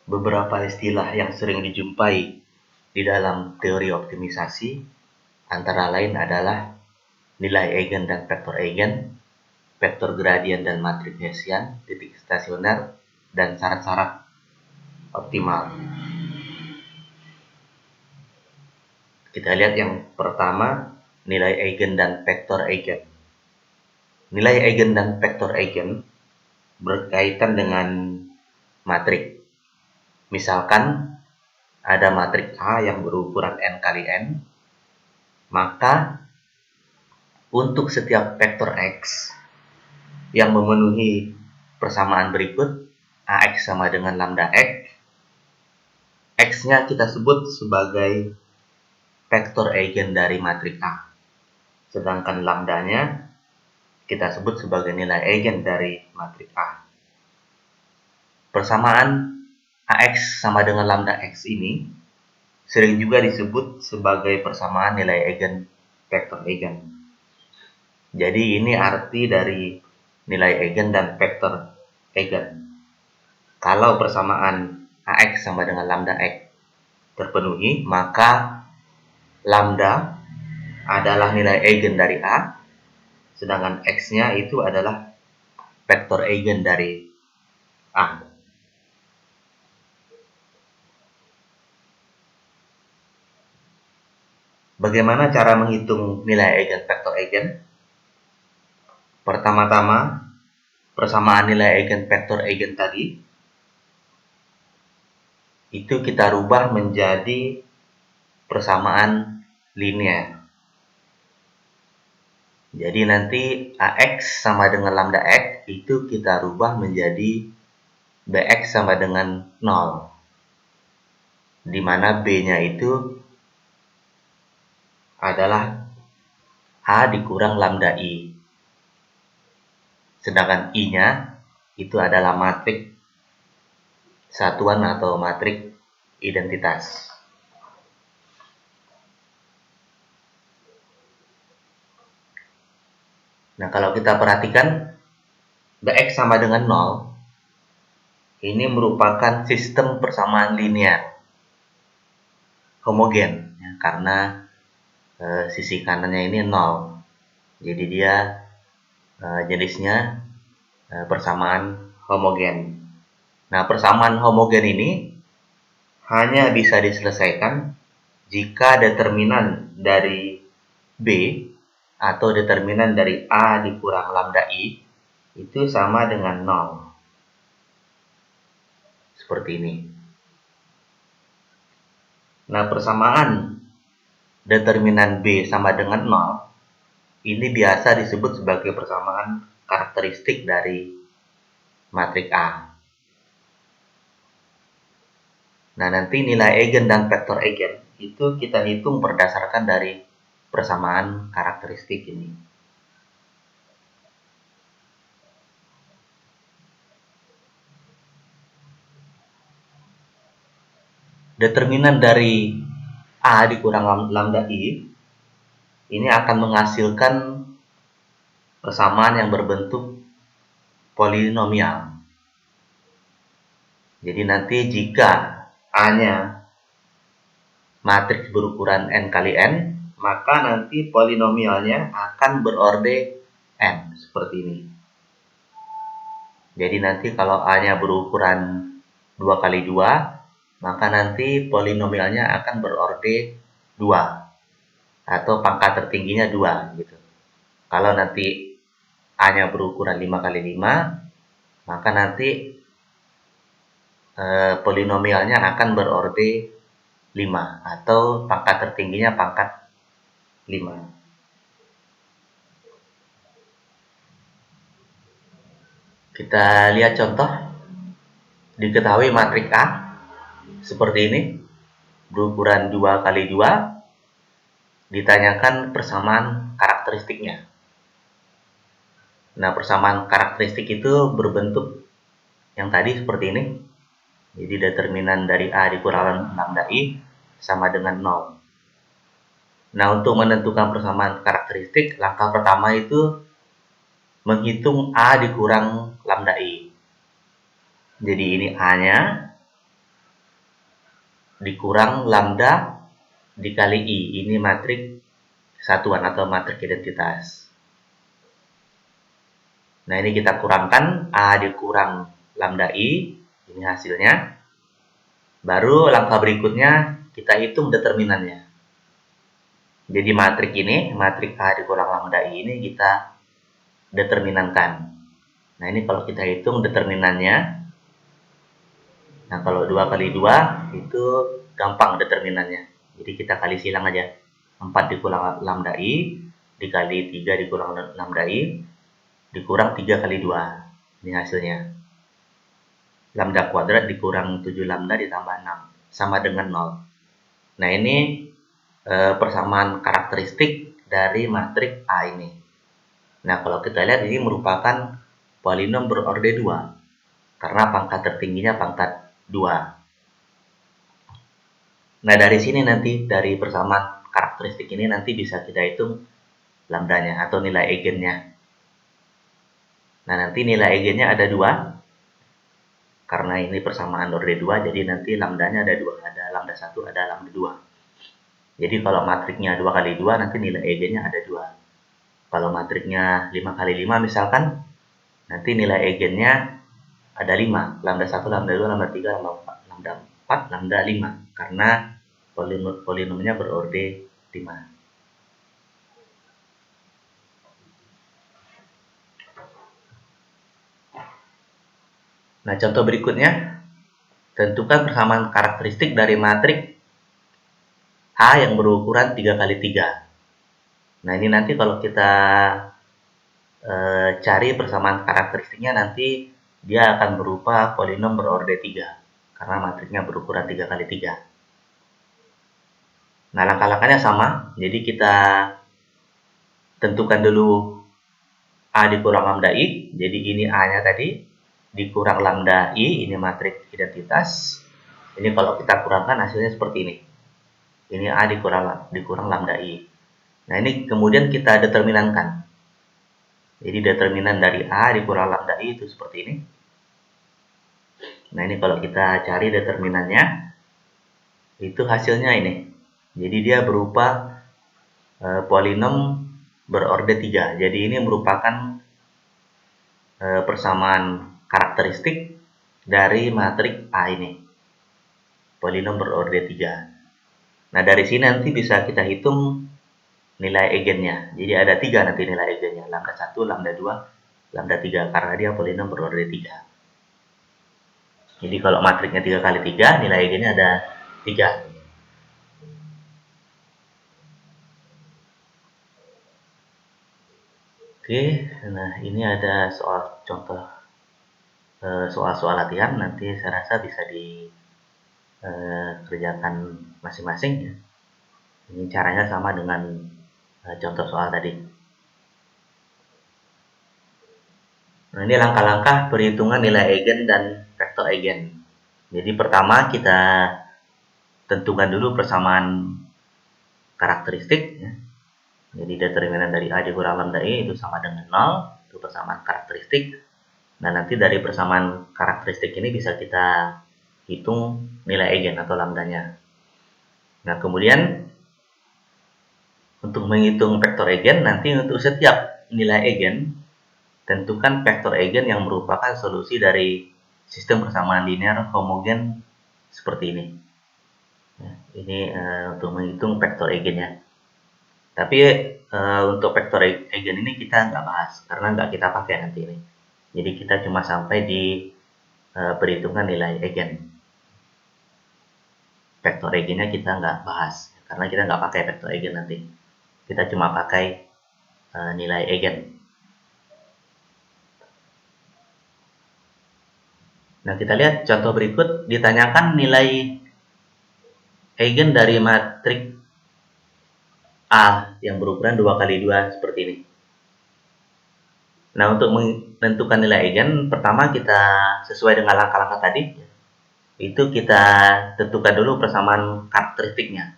Beberapa istilah yang sering dijumpai di dalam teori optimisasi antara lain adalah nilai eigen dan vektor eigen, vektor gradien dan matriks Hessian, titik stasioner, dan syarat-syarat optimal. Kita lihat yang pertama, nilai eigen dan vektor eigen. Nilai eigen dan vektor eigen berkaitan dengan matriks. Misalkan ada matriks A yang berukuran n kali n, maka untuk setiap vektor X yang memenuhi persamaan berikut, AX sama dengan lambda X, X-nya kita sebut sebagai vektor eigen dari matriks A. Sedangkan lambdanya kita sebut sebagai nilai eigen dari matriks A. Persamaan AX sama dengan lambda X ini sering juga disebut sebagai persamaan nilai eigen vektor eigen. Jadi ini arti dari nilai eigen dan vektor eigen. Kalau persamaan AX sama dengan lambda X terpenuhi, maka lambda adalah nilai eigen dari A, sedangkan X-nya itu adalah vektor eigen dari A. Bagaimana cara menghitung nilai eigen vektor eigen? Pertama-tama, persamaan nilai eigen vektor eigen tadi itu kita rubah menjadi persamaan linear. Jadi nanti AX sama dengan lambda X itu kita rubah menjadi BX sama dengan 0. Di mana B-nya itu adalah A dikurang lambda I. Sedangkan I-nya itu adalah matriks satuan atau matriks identitas. Nah, kalau kita perhatikan BX sama dengan 0, ini merupakan sistem persamaan linear homogen, ya, karena sisi kanannya ini 0. Jadi dia jenisnya persamaan homogen. Nah, persamaan homogen ini hanya bisa diselesaikan jika determinan dari B atau determinan dari A dikurang lambda I itu sama dengan 0. Seperti ini. Nah, persamaan determinan B sama dengan 0 ini biasa disebut sebagai persamaan karakteristik dari matriks A. Nah, nanti nilai eigen dan vektor eigen itu kita hitung berdasarkan dari persamaan karakteristik ini. Determinan dari A dikurang lambda I ini akan menghasilkan persamaan yang berbentuk polinomial. Jadi nanti jika A-nya matriks berukuran n kali n, maka nanti polinomialnya akan berorde n, seperti ini. Jadi nanti kalau A-nya berukuran 2 kali 2, maka nanti polinomialnya akan berorde 2, atau pangkat tertingginya 2, gitu. Kalau nanti A-nya berukuran 5 kali 5, maka nanti polinomialnya akan berorde 5, atau pangkat tertingginya pangkat 5. Kita lihat contoh. Diketahui matriks A seperti ini, berukuran 2 kali 2, ditanyakan persamaan karakteristiknya. Nah, persamaan karakteristik itu berbentuk yang tadi seperti ini. Jadi determinan dari A dikurang lambda I sama dengan 0. Nah, untuk menentukan persamaan karakteristik, langkah pertama itu menghitung A dikurang lambda I. Jadi ini A-nya, dikurang lambda dikali I. Ini matrik satuan atau matrik identitas. Nah, ini kita kurangkan A dikurang lambda I. Ini hasilnya. Baru langkah berikutnya kita hitung determinannya. Jadi matrik ini, matrik A dikurang lambda I ini kita determinankan. Nah, ini kalau kita hitung determinannya. Nah, kalau 2 kali 2 itu gampang determinannya. Jadi kita kali silang aja. 4 dikurang lambda I dikali 3 dikurang lambda I dikurang 3 kali 2. Ini hasilnya. Lambda kuadrat dikurang 7 lambda ditambah 6. Sama dengan 0. Nah, ini persamaan karakteristik dari matrik A ini. Nah, kalau kita lihat ini merupakan polinom berorde 2. Karena pangkat tertingginya pangkat 2. Nah, dari sini nanti, dari persamaan karakteristik ini nanti bisa kita hitung lambdanya atau nilai eigennya. Nah, nanti nilai eigennya ada 2. Karena ini persamaan orde 2, jadi nanti lambdanya ada 2. Ada lambda 1, ada lambda 2. Jadi kalau matriknya 2 kali 2, nanti nilai eigennya ada 2. Kalau matriknya 5 kali 5 misalkan, nanti nilai eigennya ada 5. Lambda 1, lambda 2, lambda 3, lambda 4, lambda 5. Karena polinomnya berorde 5. Nah, contoh berikutnya, tentukan persamaan karakteristik dari matrik A yang berukuran 3 kali 3. Nah, ini nanti kalau kita cari persamaan karakteristiknya, nanti dia akan berupa polinom berorde 3. Karena matriknya berukuran 3 kali 3. Nah, langkah-langkahnya sama. Jadi kita tentukan dulu A dikurang lambda I. Jadi ini A-nya tadi. Dikurang lambda I, ini matrik identitas. Ini kalau kita kurangkan hasilnya seperti ini. Ini A dikurang lambda I. Nah, ini kemudian kita determinankan. Jadi determinan dari A dikurang lambda I itu seperti ini. Nah, ini kalau kita cari determinannya, itu hasilnya ini. Jadi dia berupa polinom berorde 3. Jadi ini merupakan persamaan karakteristik dari matrik A ini. Polinom berorde 3. Nah, dari sini nanti bisa kita hitung nilai eigennya. Jadi ada 3 nanti nilai eigennya. Lambda 1, lambda 2, lambda 3. Karena dia polinom berorde 3. Jadi kalau matriknya 3 kali 3, nilai eigennya ada 3. Oke, nah ini ada soal contoh soal-soal latihan, nanti saya rasa bisa dikerjakan masing-masing ya. Ini caranya sama dengan contoh soal tadi. Nah, ini langkah-langkah perhitungan nilai eigen dan vektor eigen. Jadi pertama kita tentukan dulu persamaan karakteristik ya. Jadi determinan dari A dikurang lambda I itu sama dengan 0, itu persamaan karakteristik. Nah, nanti dari persamaan karakteristik ini bisa kita hitung nilai eigen atau lambdanya. Nah, kemudian untuk menghitung vektor eigen, nanti untuk setiap nilai eigen, tentukan vektor eigen yang merupakan solusi dari sistem persamaan linear homogen seperti ini. Ya, ini untuk menghitung vektor eigennya. Tapi untuk vektor eigen ini kita nggak bahas, karena nggak kita pakai nanti ini. Jadi kita cuma sampai di perhitungan nilai eigen. Vektor eigennya kita nggak bahas, karena kita nggak pakai vektor eigen nanti. Kita cuma pakai nilai eigen. Nah, kita lihat contoh berikut, ditanyakan nilai eigen dari matrik A yang berukuran 2 kali 2 seperti ini. Nah, untuk menentukan nilai eigen, pertama kita sesuai dengan langkah-langkah tadi, itu kita tentukan dulu persamaan karakteristiknya.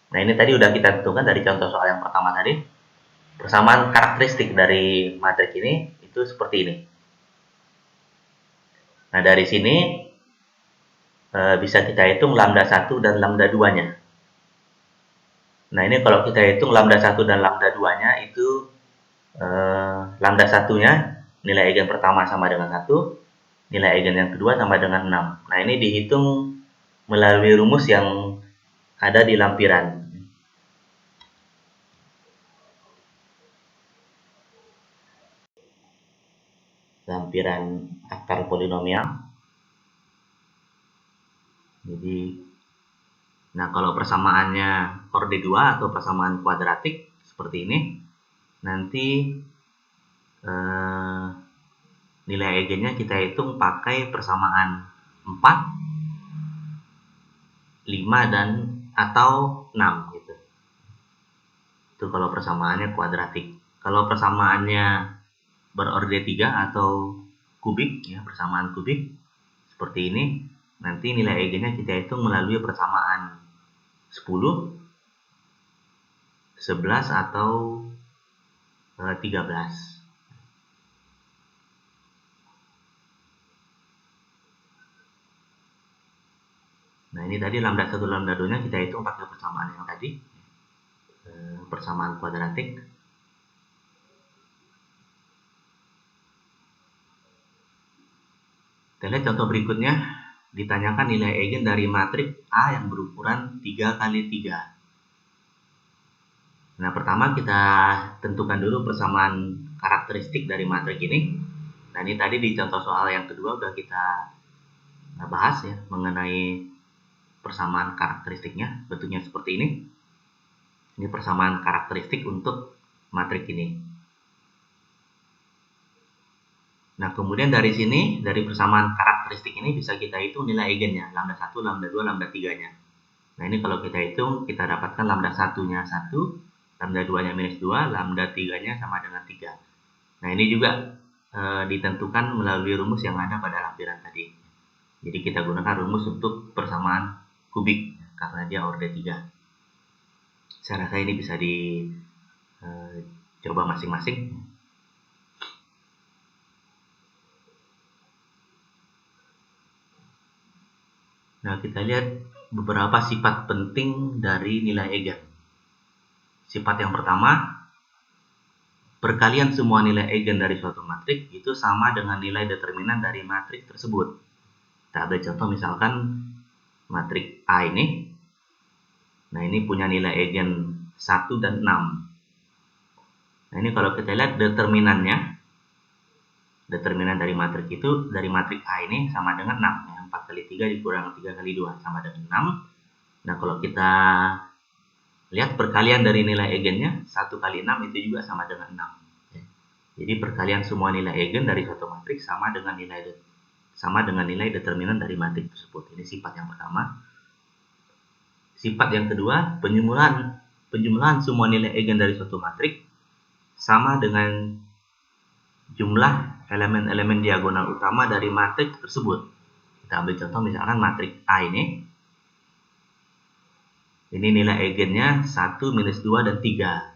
Nah, ini tadi udah kita tentukan dari contoh soal yang pertama tadi. Persamaan karakteristik dari matrik ini itu seperti ini. Nah, dari sini bisa kita hitung lambda 1 dan lambda 2-nya. Nah, ini kalau kita hitung lambda 1 dan lambda 2-nya itu lambda 1-nya nilai eigen pertama sama dengan 1, nilai eigen yang kedua sama dengan 6. Nah, ini dihitung melalui rumus yang ada di lampiran. Lampiran akar polinomial. Jadi, nah kalau persamaannya orde 2 atau persamaan kuadratik seperti ini, nanti nilai eigennya kita hitung pakai persamaan 4, 5, dan atau 6 gitu. Itu kalau persamaannya kuadratik. Kalau persamaannya berorde 3 atau kubik, ya persamaan kubik seperti ini, nanti nilai eigennya kita hitung melalui persamaan 10, 11, atau 13. Nah, ini tadi lambda 1 lambda 2-nya kita hitung pakai persamaan yang tadi, persamaan kuadratik. Kita lihat contoh berikutnya, ditanyakan nilai eigen dari matriks A yang berukuran 3 kali 3. Nah, pertama kita tentukan dulu persamaan karakteristik dari matriks ini. Nah, ini tadi di contoh soal yang kedua udah kita bahas ya, mengenai persamaan karakteristiknya, bentuknya seperti ini. Ini persamaan karakteristik untuk matriks ini. Nah, kemudian dari sini, dari persamaan karakteristik ini bisa kita hitung nilai eigennya, lambda 1, lambda 2, lambda 3-nya. Nah, ini kalau kita hitung, kita dapatkan lambda 1-nya 1, lambda 2-nya minus 2, lambda 3-nya sama dengan 3. Nah, ini juga ditentukan melalui rumus yang ada pada lampiran tadi. Jadi kita gunakan rumus untuk persamaan kubik, karena dia orde 3. Saya rasa ini bisa dicoba masing-masing. Nah, kita lihat beberapa sifat penting dari nilai eigen. Sifat yang pertama, perkalian semua nilai eigen dari suatu matriks itu sama dengan nilai determinan dari matriks tersebut. Kita ambil contoh misalkan matriks A ini. Nah, ini punya nilai eigen 1 dan 6. Nah, ini kalau kita lihat determinannya, determinan dari matriks itu, dari matriks A ini sama dengan 6. Ya, 4 kali 3 dikurang 3 kali 2 sama dengan 6. Nah, kalau kita lihat perkalian dari nilai eigennya, 1 kali 6 itu juga sama dengan 6. Ya. Jadi perkalian semua nilai eigen dari suatu matriks sama dengan nilai determinan dari matriks tersebut. Ini sifat yang pertama. Sifat yang kedua, penjumlahan semua nilai eigen dari suatu matriks sama dengan jumlah elemen-elemen diagonal utama dari matriks tersebut. Kita ambil contoh misalkan matriks A ini. Ini nilai eigennya 1, minus 2, dan 3.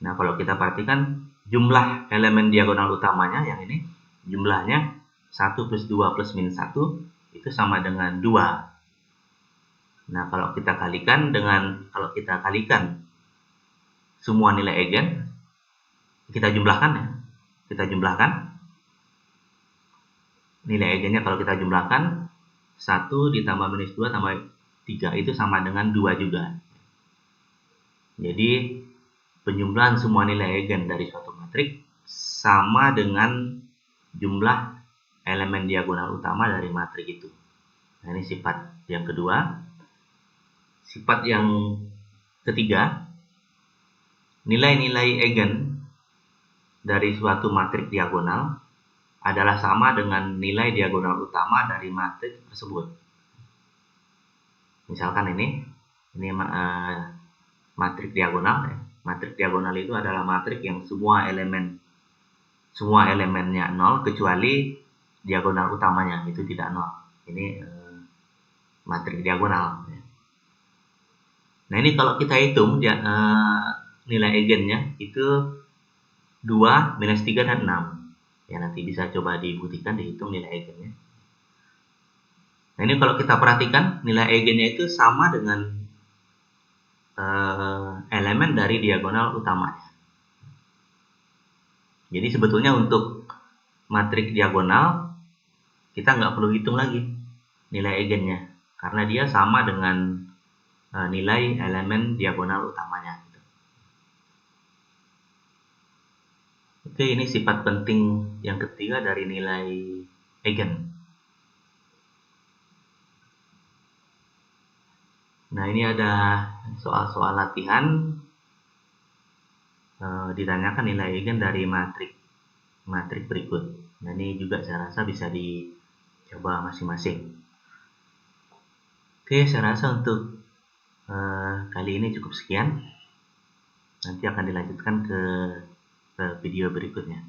Nah, kalau kita perhatikan jumlah elemen diagonal utamanya yang ini, jumlahnya 1 plus 2 plus minus 1 itu sama dengan 2. Nah, kalau kita kalikan semua nilai eigen, kita jumlahkan ya. Kita jumlahkan nilai eigennya, kalau kita jumlahkan 1 ditambah minus 2 tambah 3 itu sama dengan 2 juga. Jadi penjumlahan semua nilai eigen dari suatu matriks sama dengan jumlah elemen diagonal utama dari matriks itu. Nah, ini sifat yang kedua. Sifat yang ketiga, nilai-nilai eigen dari suatu matriks diagonal adalah sama dengan nilai diagonal utama dari matriks tersebut. Misalkan ini matriks diagonal ya. Matriks diagonal itu adalah matriks yang semua elemennya 0 kecuali diagonal utamanya itu tidak 0. Ini matriks diagonal ya. Nah, ini kalau kita hitung nilai eigennya itu 2, minus 3, dan 6. Ya, nanti bisa coba dibuktikan, dihitung nilai eigennya. Nah, ini kalau kita perhatikan nilai eigennya itu sama dengan elemen dari diagonal utamanya. Jadi sebetulnya untuk matriks diagonal kita nggak perlu hitung lagi nilai eigennya karena dia sama dengan nilai elemen diagonal utamanya. Oke, ini sifat penting yang ketiga dari nilai eigen. Nah, ini ada soal-soal latihan ditanyakan nilai eigen dari matrik berikut. Nah, ini juga saya rasa bisa dicoba masing-masing. Oke, saya rasa untuk kali ini cukup sekian. Nanti akan dilanjutkan ke video berikutnya.